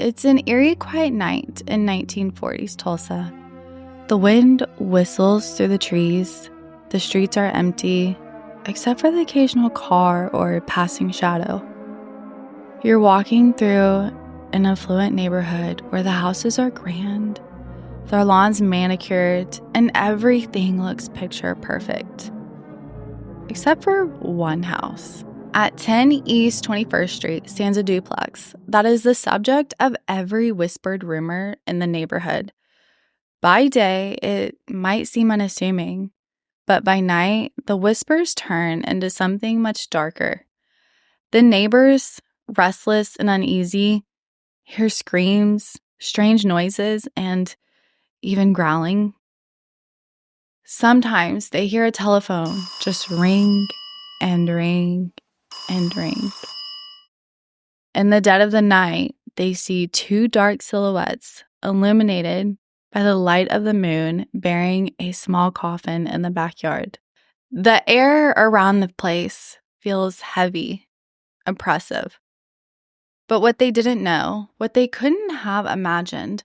It's an eerie, quiet night in 1940s Tulsa. The wind whistles through the trees. The streets are empty, except for the occasional car or passing shadow. You're walking through an affluent neighborhood where the houses are grand, their lawns manicured, and everything looks picture perfect. Except for one house. At 10 East 21st Street stands a duplex that is the subject of every whispered rumor in the neighborhood. By day, it might seem unassuming, but by night, the whispers turn into something much darker. The neighbors, restless and uneasy, hear screams, strange noises, and even growling. Sometimes they hear a telephone just ring and ring and ring. In the dead of the night, they see two dark silhouettes illuminated by the light of the moon bearing a small coffin in the backyard. The air around the place feels heavy, oppressive. But what they didn't know, what they couldn't have imagined,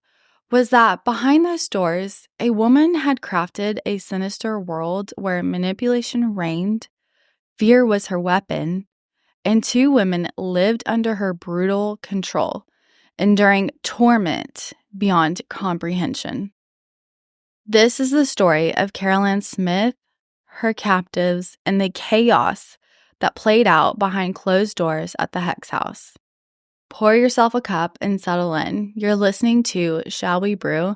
was that behind those doors, a woman had crafted a sinister world where manipulation reigned, fear was her weapon, and two women lived under her brutal control, enduring torment beyond comprehension. This is the story of Carolann Smith, her captives, and the chaos that played out behind closed doors at the Hex House. Pour yourself a cup and settle in. You're listening to Shall We Brew,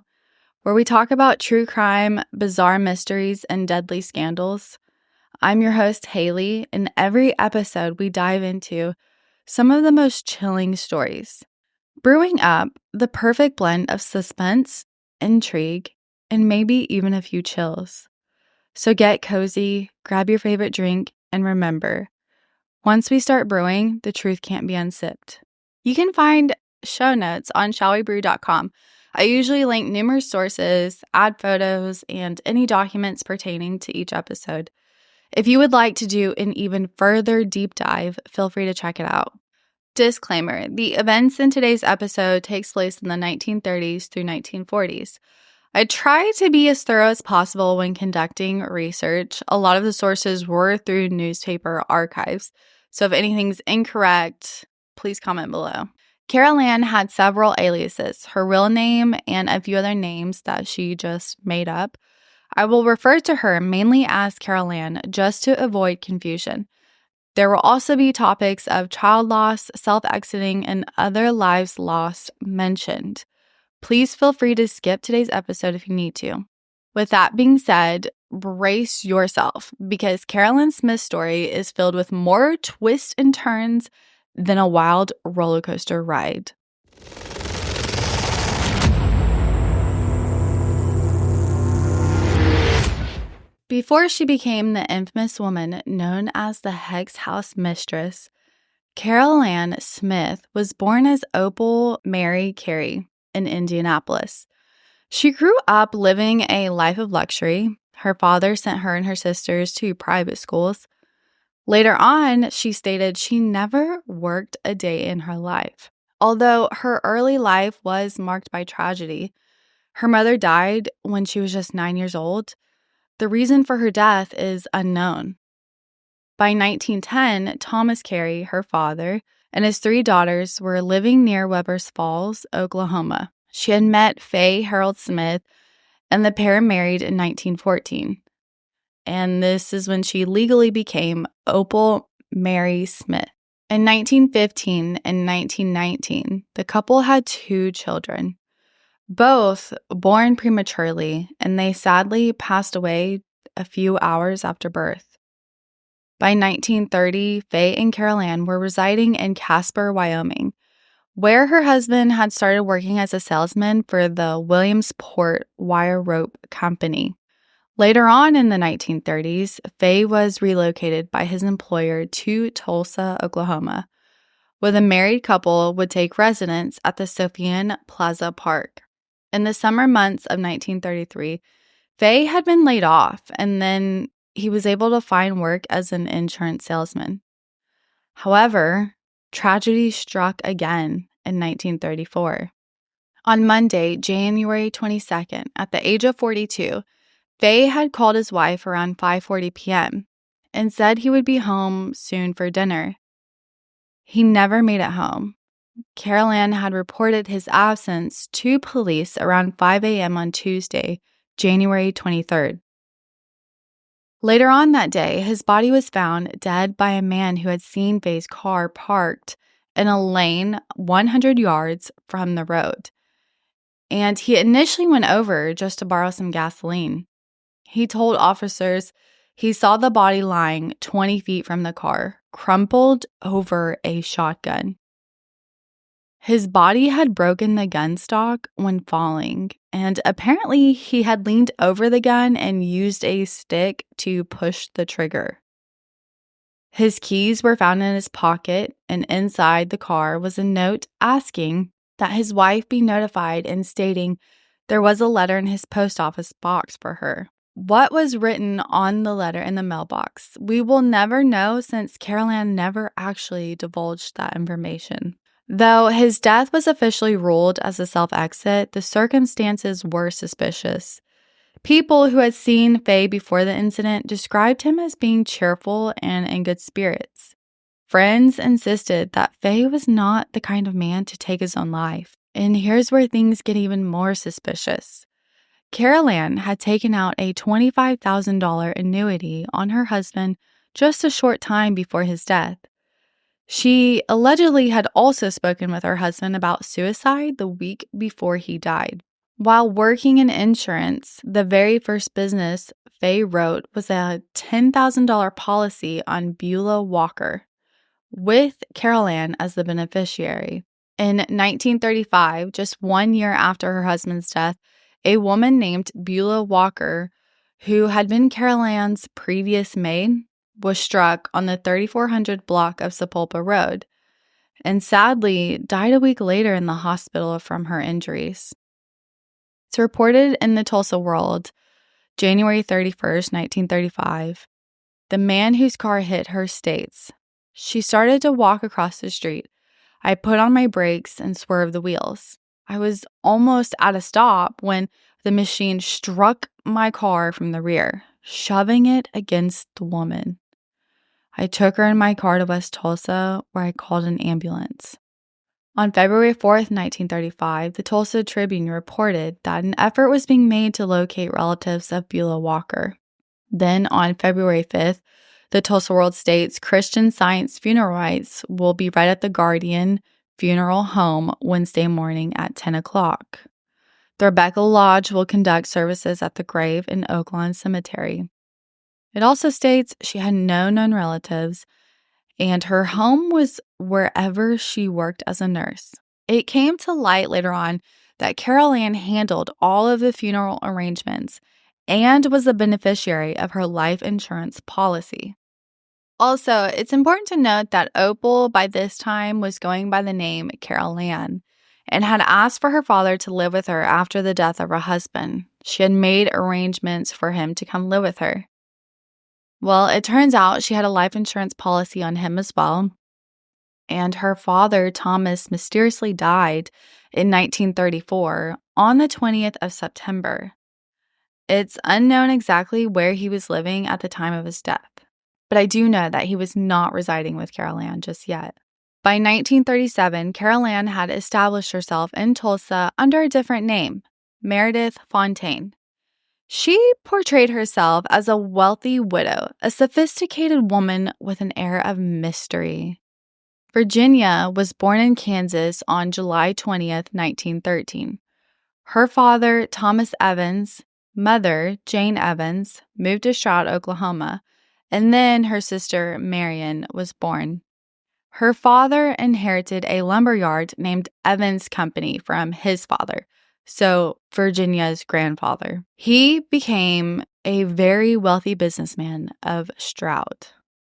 where we talk about true crime, bizarre mysteries, and deadly scandals. I'm your host, Haley, and every episode we dive into some of the most chilling stories, brewing up the perfect blend of suspense, intrigue, and maybe even a few chills. So get cozy, grab your favorite drink, and remember, once we start brewing, the truth can't be unsipped. You can find show notes on shallwebrew.com. I usually link numerous sources, add photos, and any documents pertaining to each episode. If you would like to do an even further deep dive, feel free to check it out. Disclaimer, the events in today's episode takes place in the 1930s through 1940s. I try to be as thorough as possible when conducting research. A lot of the sources were through newspaper archives, so if anything's incorrect, please comment below. Carolann had several aliases, her real name and a few other names that she just made up. I will refer to her mainly as Carolann just to avoid confusion. There will also be topics of child loss, self-exiting, and other lives lost mentioned. Please feel free to skip today's episode if you need to. With that being said, brace yourself because Carolann Smith's story is filled with more twists and turns than a wild roller coaster ride. Before she became the infamous woman known as the Hex House mistress, Carolann Smith was born as Opal Mary Carey in Indianapolis. She grew up living a life of luxury. Her father sent her and her sisters to private schools. Later on, she stated she never worked a day in her life. Although her early life was marked by tragedy, her mother died when she was just 9 years old. The reason for her death is unknown. By 1910, Thomas Carey, her father, and his three daughters were living near Weber's Falls, Oklahoma. She had met Faye Harold Smith, and the pair married in 1914. And this is when she legally became Opal Mary Smith. In 1915 and 1919, the couple had two children, both born prematurely, and they sadly passed away a few hours after birth. By 1930, Faye and Carolann were residing in Casper, Wyoming, where her husband had started working as a salesman for the Williamsport Wire Rope Company. Later on in the 1930s, Faye was relocated by his employer to Tulsa, Oklahoma, where the married couple would take residence at the Sophian Plaza Park. In the summer months of 1933, Faye had been laid off, and then he was able to find work as an insurance salesman. However, tragedy struck again in 1934. On Monday, January 22nd, at the age of 42, Faye had called his wife around 5:40 p.m. and said he would be home soon for dinner. He never made it home. Carolann had reported his absence to police around 5 a.m. on Tuesday, January 23rd. Later on that day, his body was found dead by a man who had seen Faye's car parked in a lane 100 yards from the road. And he initially went over just to borrow some gasoline. He told officers he saw the body lying 20 feet from the car, crumpled over a shotgun. His body had broken the gun stock when falling, and apparently he had leaned over the gun and used a stick to push the trigger. His keys were found in his pocket, and inside the car was a note asking that his wife be notified and stating there was a letter in his post office box for her. What was written on the letter in the mailbox? We will never know, since Carolann never actually divulged that information. Though his death was officially ruled as a self-exit, the circumstances were suspicious. People who had seen Faye before the incident described him as being cheerful and in good spirits. Friends insisted that Faye was not the kind of man to take his own life. And here's where things get even more suspicious. Carolann had taken out a $25,000 annuity on her husband just a short time before his death. She allegedly had also spoken with her husband about suicide the week before he died. While working in insurance, the very first business Faye wrote was a $10,000 policy on Beulah Walker, with Carolann as the beneficiary. In 1935, just 1 year after her husband's death, a woman named Beulah Walker, who had been Carolann's previous maid, was struck on the 3400 block of Sepulpa Road and sadly died a week later in the hospital from her injuries. It's reported in the Tulsa World, January 31st, 1935. The man whose car hit her states, "She started to walk across the street. I put on my brakes and swerved the wheels. I was almost at a stop when the machine struck my car from the rear, shoving it against the woman. I took her in my car to West Tulsa, where I called an ambulance." On February 4th, 1935, the Tulsa Tribune reported that an effort was being made to locate relatives of Beulah Walker. Then on February 5th, the Tulsa World states Christian Science funeral rites will be read at the Guardian Funeral Home Wednesday morning at 10 o'clock. The Rebecca Lodge will conduct services at the grave in Oaklawn Cemetery. It also states she had no known relatives, and her home was wherever she worked as a nurse. It came to light later on that Carolann handled all of the funeral arrangements and was the beneficiary of her life insurance policy. Also, it's important to note that Opal by this time was going by the name Carolann and had asked for her father to live with her after the death of her husband. She had made arrangements for him to come live with her. Well, it turns out she had a life insurance policy on him as well, and her father, Thomas, mysteriously died in 1934 on the 20th of September. It's unknown exactly where he was living at the time of his death, but I do know that he was not residing with Carolann just yet. By 1937, Carolann had established herself in Tulsa under a different name, Meredith Fontaine. She portrayed herself as a wealthy widow, a sophisticated woman with an air of mystery. Virginia was born in Kansas on July 20th, 1913. Her father, Thomas Evans, mother, Jane Evans, moved to Stroud, Oklahoma, and then her sister, Marion, was born. Her father inherited a lumber yard named Evans Company from his father, so Virginia's grandfather. He became a very wealthy businessman of Stroud.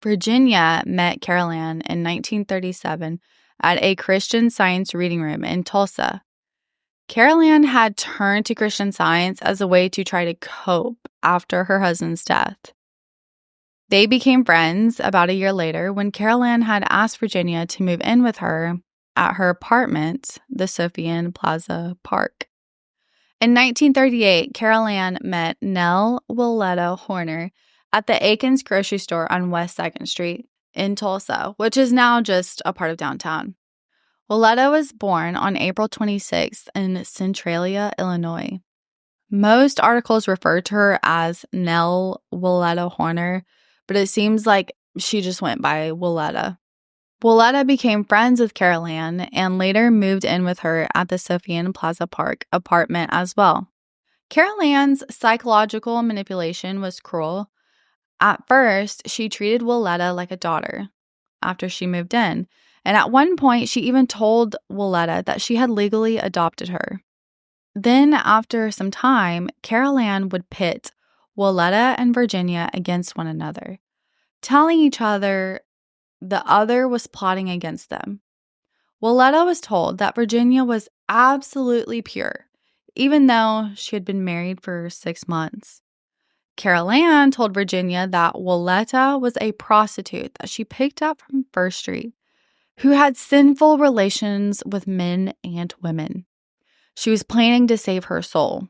Virginia met Carolann in 1937 at a Christian Science reading room in Tulsa. Carolann had turned to Christian Science as a way to try to cope after her husband's death. They became friends about a year later when Carolann had asked Virginia to move in with her at her apartment the Sophian Plaza Park. In 1938, Carolann met Nell Willetta Horner at the Aikens grocery store on West 2nd Street in Tulsa, which is now just a part of downtown. Willetta was born on April 26th in Centralia, Illinois. Most articles refer to her as Nell Willetta Horner, but it seems like she just went by Willetta. Willetta became friends with Carolann and later moved in with her at the Sophian Plaza Park apartment as well. Carolann's psychological manipulation was cruel. At first, she treated Willetta like a daughter after she moved in, and at one point, she even told Willetta that she had legally adopted her. Then, after some time, Carolann would pit Willetta and Virginia against one another, telling each other the other was plotting against them. Willetta was told that Virginia was absolutely pure, even though she had been married for 6 months. Carolann told Virginia that Willetta was a prostitute that she picked up from First Street, who had sinful relations with men and women. She was planning to save her soul.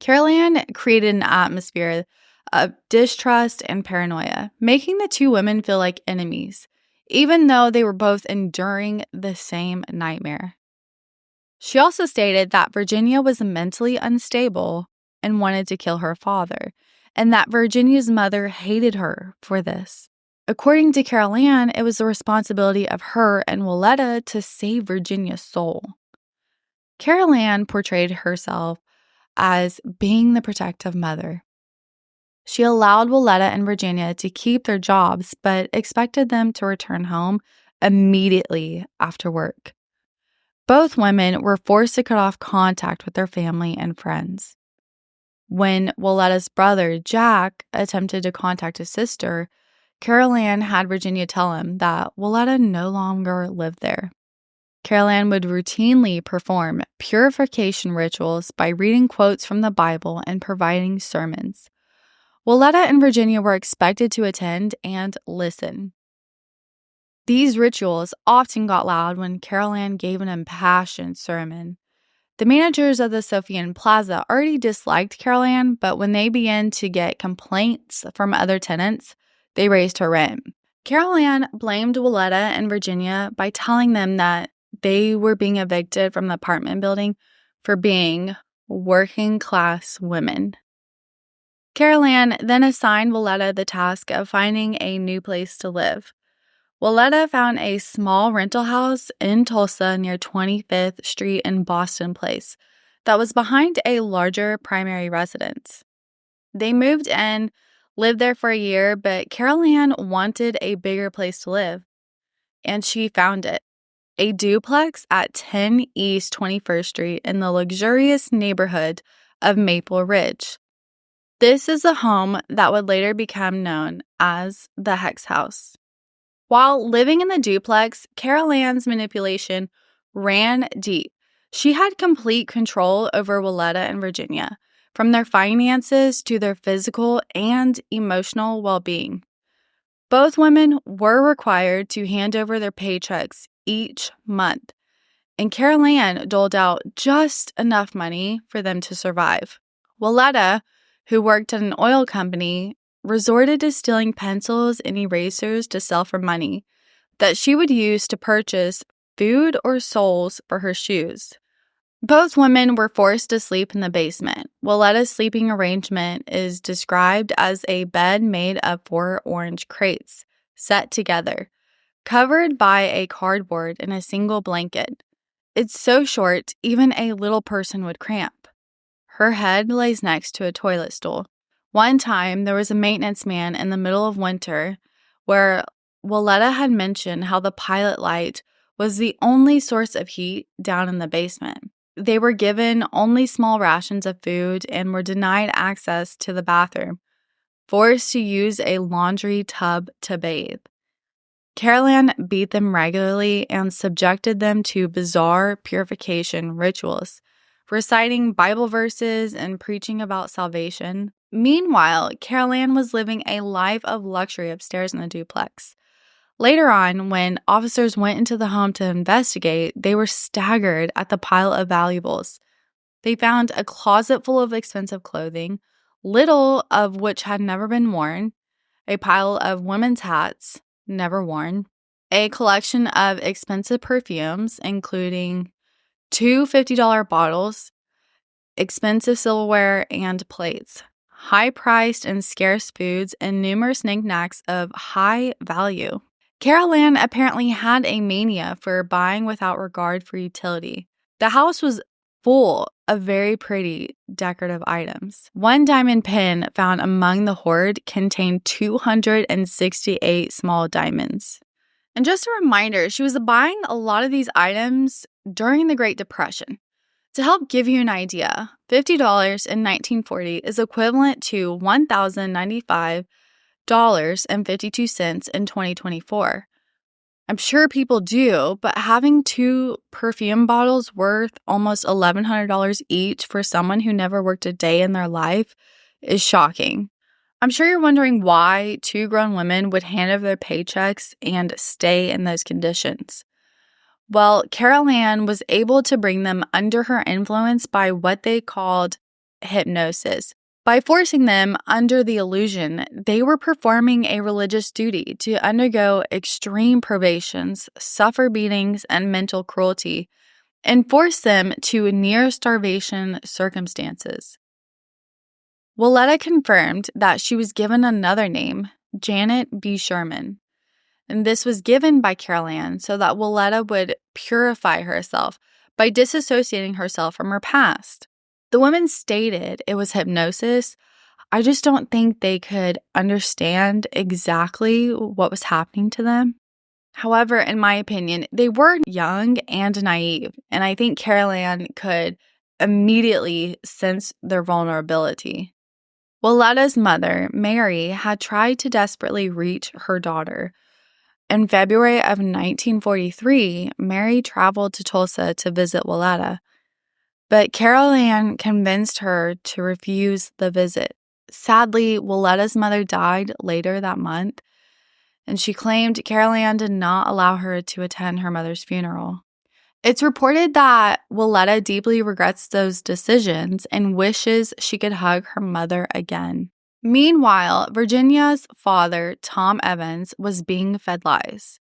Carolann created an atmosphere of distrust and paranoia, making the two women feel like enemies, even though they were both enduring the same nightmare. She also stated that Virginia was mentally unstable and wanted to kill her father, and that Virginia's mother hated her for this. According to Carolann, it was the responsibility of her and Willetta to save Virginia's soul. Carolann portrayed herself as being the protective mother. She allowed Willetta and Virginia to keep their jobs, but expected them to return home immediately after work. Both women were forced to cut off contact with their family and friends. When Willetta's brother, Jack, attempted to contact his sister, Carolann had Virginia tell him that Willetta no longer lived there. Carolann would routinely perform purification rituals by reading quotes from the Bible and providing sermons. Willetta and Virginia were expected to attend and listen. These rituals often got loud when Carolann gave an impassioned sermon. The managers of the Sophian Plaza already disliked Carolann, but when they began to get complaints from other tenants, they raised her rent. Carolann blamed Willetta and Virginia by telling them that they were being evicted from the apartment building for being working-class women. Carolann then assigned Willetta the task of finding a new place to live. Willetta found a small rental house in Tulsa near 25th Street and Boston Place that was behind a larger primary residence. They moved in, lived there for a year, but Carolann wanted a bigger place to live, and she found it. A duplex at 10 East 21st Street in the luxurious neighborhood of Maple Ridge. This is a home that would later become known as the Hex House. While living in the duplex, Carolann's manipulation ran deep. She had complete control over Willetta and Virginia, from their finances to their physical and emotional well-being. Both women were required to hand over their paychecks each month, and Carolann doled out just enough money for them to survive. Willetta, who worked at an oil company, resorted to stealing pencils and erasers to sell for money that she would use to purchase food or soles for her shoes. Both women were forced to sleep in the basement. Willetta's sleeping arrangement is described as a bed made of 4 orange crates, set together, covered by a cardboard and a single blanket. It's so short, even a little person would cramp. Her head lays next to a toilet stool. One time, there was a maintenance man in the middle of winter where Willetta had mentioned how the pilot light was the only source of heat down in the basement. They were given only small rations of food and were denied access to the bathroom, forced to use a laundry tub to bathe. Carolann beat them regularly and subjected them to bizarre purification rituals, reciting Bible verses and preaching about salvation. Meanwhile, Carolann was living a life of luxury upstairs in the duplex. Later on, when officers went into the home to investigate, they were staggered at the pile of valuables. They found a closet full of expensive clothing, little of which had never been worn, a pile of women's hats, never worn, a collection of expensive perfumes, including two $50 bottles, expensive silverware and plates, high-priced and scarce foods, and numerous knickknacks of high value. Carolann apparently had a mania for buying without regard for utility. The house was full of very pretty decorative items. One diamond pin found among the hoard contained 268 small diamonds. And just a reminder, she was buying a lot of these items during the Great Depression. To help give you an idea, $50 in 1940 is equivalent to $1,095.52 in 2024. I'm sure people do, but having two perfume bottles worth almost $1,100 each for someone who never worked a day in their life is shocking. I'm sure you're wondering why two grown women would hand over their paychecks and stay in those conditions. Well, Carolann was able to bring them under her influence by what they called hypnosis. By forcing them under the illusion, they were performing a religious duty to undergo extreme privations, suffer beatings and mental cruelty, and force them to near starvation circumstances. Willetta confirmed that she was given another name, Janet B. Sherman, and this was given by Carolann so that Willetta would purify herself by disassociating herself from her past. The women stated it was hypnosis. I just don't think they could understand exactly what was happening to them. However, in my opinion, they were young and naive, and I think Carolann could immediately sense their vulnerability. Willetta's mother, Mary, had tried to desperately reach her daughter. In February of 1943, Mary traveled to Tulsa to visit Willetta, but Carolann convinced her to refuse the visit. Sadly, Willetta's mother died later that month, and she claimed Carolann did not allow her to attend her mother's funeral. It's reported that Willetta deeply regrets those decisions and wishes she could hug her mother again. Meanwhile, Virginia's father, Tom Evans, was being fed lies.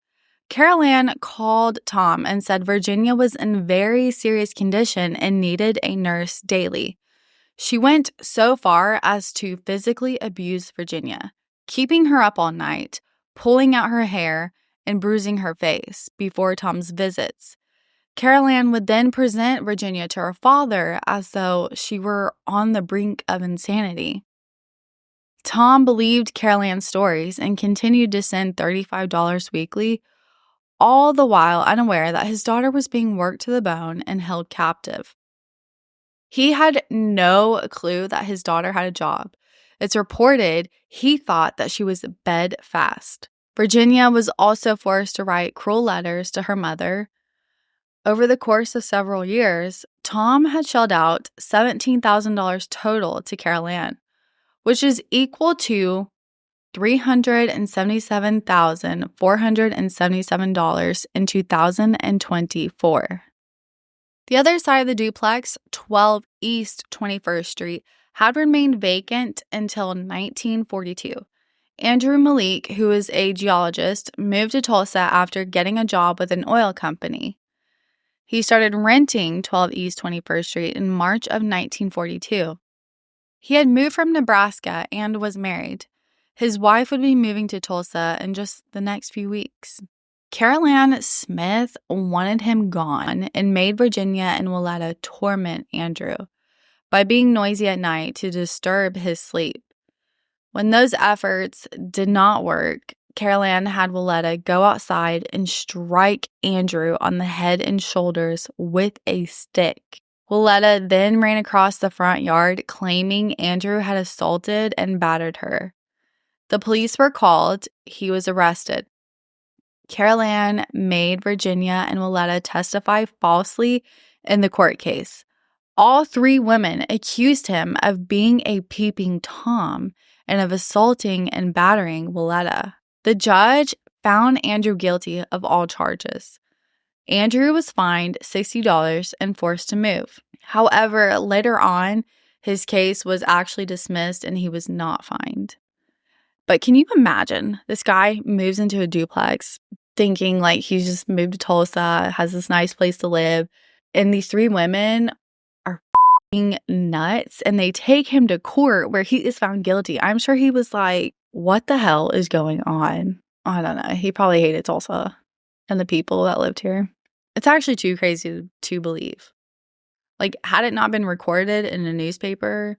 Carolann called Tom and said Virginia was in very serious condition and needed a nurse daily. She went so far as to physically abuse Virginia, keeping her up all night, pulling out her hair, and bruising her face before Tom's visits. Carolann would then present Virginia to her father as though she were on the brink of insanity. Tom believed Carolann's stories and continued to send $35 weekly, all the while unaware that his daughter was being worked to the bone and held captive. He had no clue that his daughter had a job. It's reported he thought that she was bedfast. Virginia was also forced to write cruel letters to her mother. Over the course of several years, Tom had shelled out $17,000 total to Carolann, which is equal to $377,477 in 2024. The other side of the duplex, 12 East 21st Street, had remained vacant until 1942. Andrew Malik, who is a geologist, moved to Tulsa after getting a job with an oil company. He started renting 12 East 21st Street in March of 1942. He had moved from Nebraska and was married. His wife would be moving to Tulsa in just the next few weeks. Carolann Smith wanted him gone and made Virginia and Willetta torment Andrew by being noisy at night to disturb his sleep. When those efforts did not work, Carolann had Willetta go outside and strike Andrew on the head and shoulders with a stick. Willetta then ran across the front yard, claiming Andrew had assaulted and battered her. The police were called. He was arrested. Carolann made Virginia and Willetta testify falsely in the court case. All three women accused him of being a peeping Tom and of assaulting and battering Willetta. The judge found Andrew guilty of all charges. Andrew was fined $60 and forced to move. However, later on, his case was actually dismissed and he was not fined. But can you imagine? This guy moves into a duplex thinking like he's just moved to Tulsa, has this nice place to live, and these three women are f***ing nuts, and they take him to court where he is found guilty. I'm sure he was like, what the hell is going on? I don't know. He probably hated Tulsa and the people that lived here. It's actually too crazy to believe. Like, had it not been recorded in a newspaper,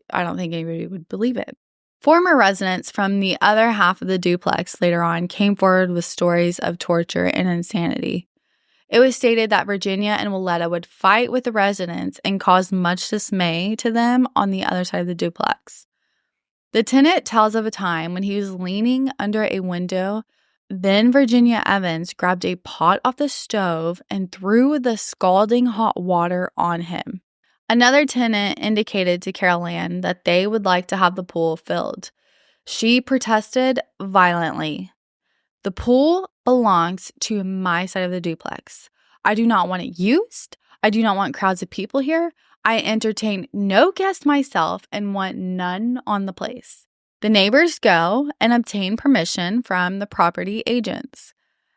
I don't think anybody would believe it. Former residents from the other half of the duplex later on came forward with stories of torture and insanity. It was stated that Virginia and Willetta would fight with the residents and cause much dismay to them on the other side of the duplex. The tenant tells of a time when he was leaning under a window. Then Virginia Evans grabbed a pot off the stove and threw the scalding hot water on him. Another tenant indicated to Carolann that they would like to have the pool filled. She protested violently. The pool belongs to my side of the duplex. I do not want it used. I do not want crowds of people here. I entertain no guests myself and want none on the place. The neighbors go and obtain permission from the property agents.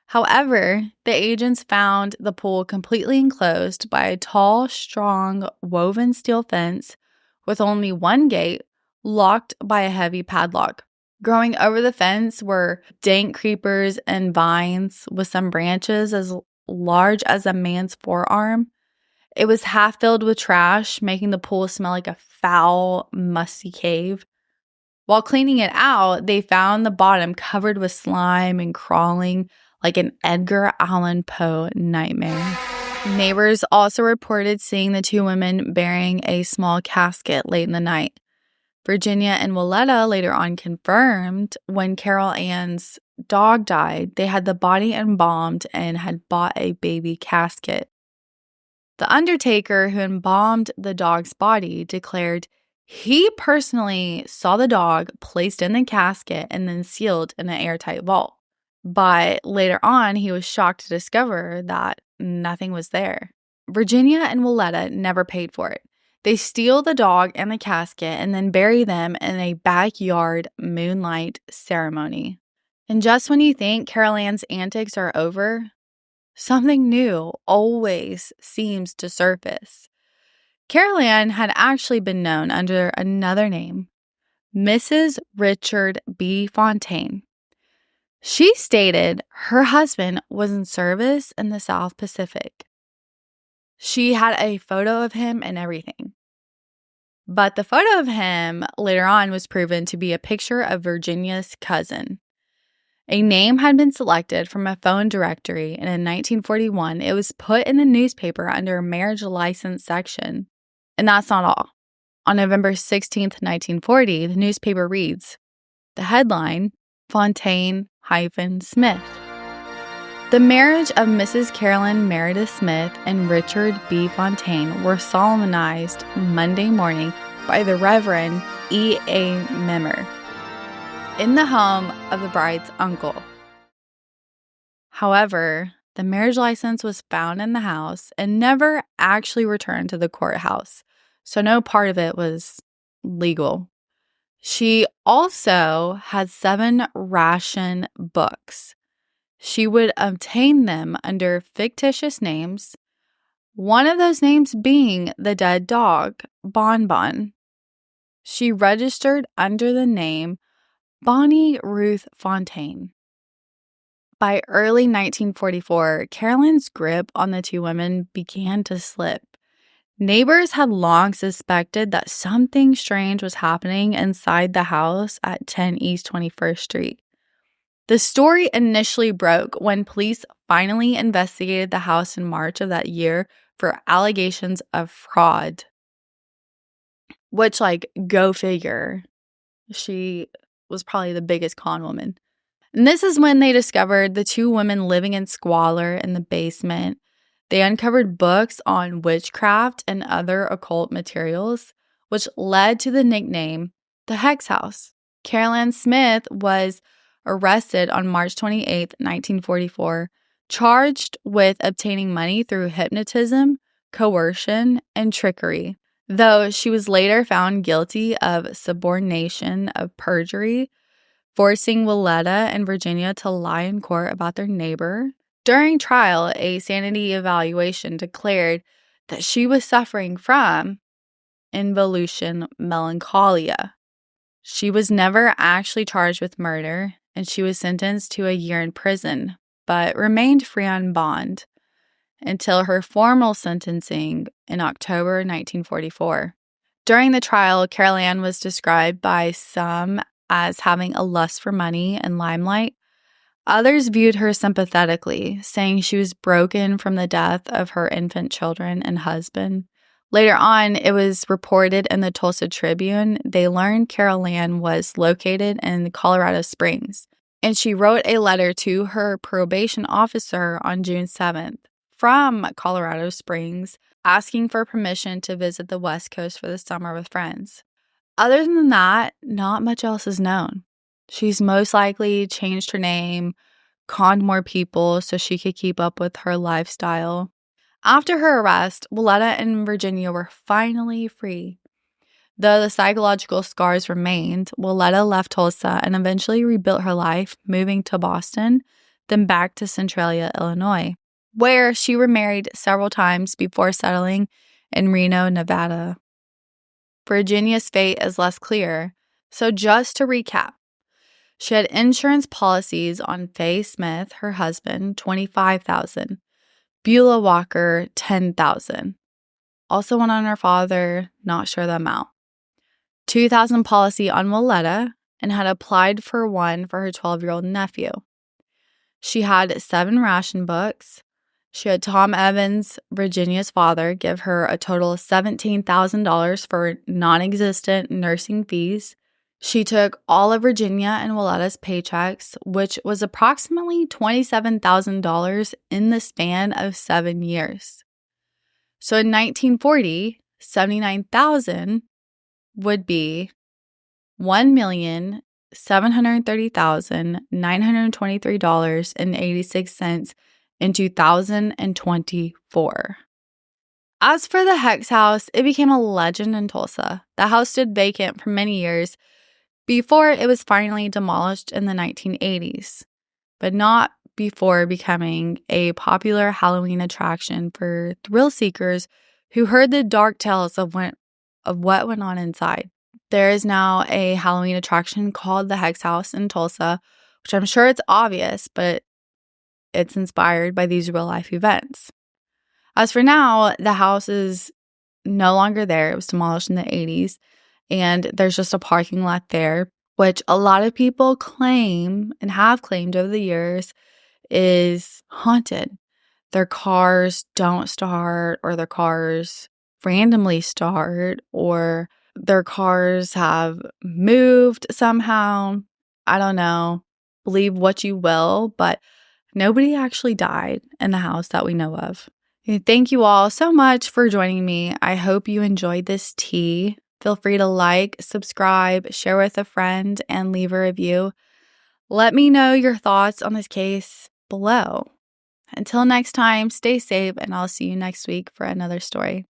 However, the agents found the pool completely enclosed by a tall, strong, woven steel fence with only one gate, locked by a heavy padlock. Growing over the fence were dank creepers and vines with some branches as large as a man's forearm. It was half filled with trash, making the pool smell like a foul, musty cave. While cleaning it out, they found the bottom covered with slime and crawling like an Edgar Allan Poe nightmare. Neighbors also reported seeing the two women bearing a small casket late in the night. Virginia and Willetta later on confirmed when Carolann's dog died, they had the body embalmed and had bought a baby casket. The undertaker who embalmed the dog's body declared he personally saw the dog placed in the casket and then sealed in an airtight vault. But later on, he was shocked to discover that nothing was there. Virginia and Willetta never paid for it. They steal the dog and the casket and then bury them in a backyard moonlight ceremony. And just when you think Carolann's antics are over, something new always seems to surface. Carolann had actually been known under another name, Mrs. Richard B. Fontaine. She stated her husband was in service in the South Pacific. She had a photo of him and everything. But the photo of him later on was proven to be a picture of Virginia's cousin. A name had been selected from a phone directory, and in 1941, it was put in the newspaper under a marriage license section. And that's not all. On November 16th, 1940, the newspaper reads, the headline, Fontaine-Smith. The marriage of Mrs. Carolann Meredith Smith and Richard B. Fontaine were solemnized Monday morning by the Reverend E.A. Memmer in the home of the bride's uncle. However, the marriage license was found in the house and never actually returned to the courthouse, so no part of it was legal. She also had 7 ration books. She would obtain them under fictitious names, one of those names being the dead dog, Bonbon. She registered under the name Bonnie Ruth Fontaine. By early 1944, Carolann's grip on the two women began to slip. Neighbors had long suspected that something strange was happening inside the house at 10 East 21st Street. The story initially broke when police finally investigated the house in March of that year for allegations of fraud. Which, go figure. She was probably the biggest con woman. And this is when they discovered the two women living in squalor in the basement. They uncovered books on witchcraft and other occult materials, which led to the nickname, the Hex House. Carolann Smith was arrested on March 28, 1944, charged with obtaining money through hypnotism, coercion, and trickery, though she was later found guilty of subornation of perjury, forcing Willetta and Virginia to lie in court about their neighbor. During trial, a sanity evaluation declared that she was suffering from involution melancholia. She was never actually charged with murder, and she was sentenced to a year in prison, but remained free on bond until her formal sentencing in October 1944. During the trial, Carolann was described by some as having a lust for money and limelight. Others viewed her sympathetically, saying she was broken from the death of her infant children and husband. Later on, it was reported in the Tulsa Tribune they learned Carolann was located in Colorado Springs, and she wrote a letter to her probation officer on June 7th from Colorado Springs asking for permission to visit the West Coast for the summer with friends. Other than that, not much else is known. She's most likely changed her name, conned more people so she could keep up with her lifestyle. After her arrest, Willetta and Virginia were finally free. Though the psychological scars remained, Willetta left Tulsa and eventually rebuilt her life, moving to Boston, then back to Centralia, Illinois, where she remarried several times before settling in Reno, Nevada. Virginia's fate is less clear, so just to recap, she had insurance policies on Faye Smith, her husband, $25,000, Beulah Walker, $10,000. Also one on her father, not sure the amount. $2,000 policy on Willetta, and had applied for one for her 12-year-old nephew. She had 7 ration books. She had Tom Evans, Virginia's father, give her a total of $17,000 for non-existent nursing fees. She took all of Virginia and Willetta's paychecks, which was approximately $27,000 in the span of 7 years. So in 1940, $79,000 would be $1,730,923.86 in 2024. As for the Hex House, it became a legend in Tulsa. The house stood vacant for many years before it was finally demolished in the 1980s, but not before becoming a popular Halloween attraction for thrill seekers who heard the dark tales of what went on inside. There is now a Halloween attraction called the Hex House in Tulsa, which I'm sure it's obvious, but it's inspired by these real-life events. As for now, the house is no longer there. It was demolished in the 80s, and there's just a parking lot there, which a lot of people claim and have claimed over the years is haunted. Their cars don't start, or their cars randomly start, or their cars have moved somehow. I don't know. Believe what you will, but nobody actually died in the house that we know of. Thank you all so much for joining me. I hope you enjoyed this tea. Feel free to like, subscribe, share with a friend, and leave a review. Let me know your thoughts on this case below. Until next time, stay safe, and I'll see you next week for another story.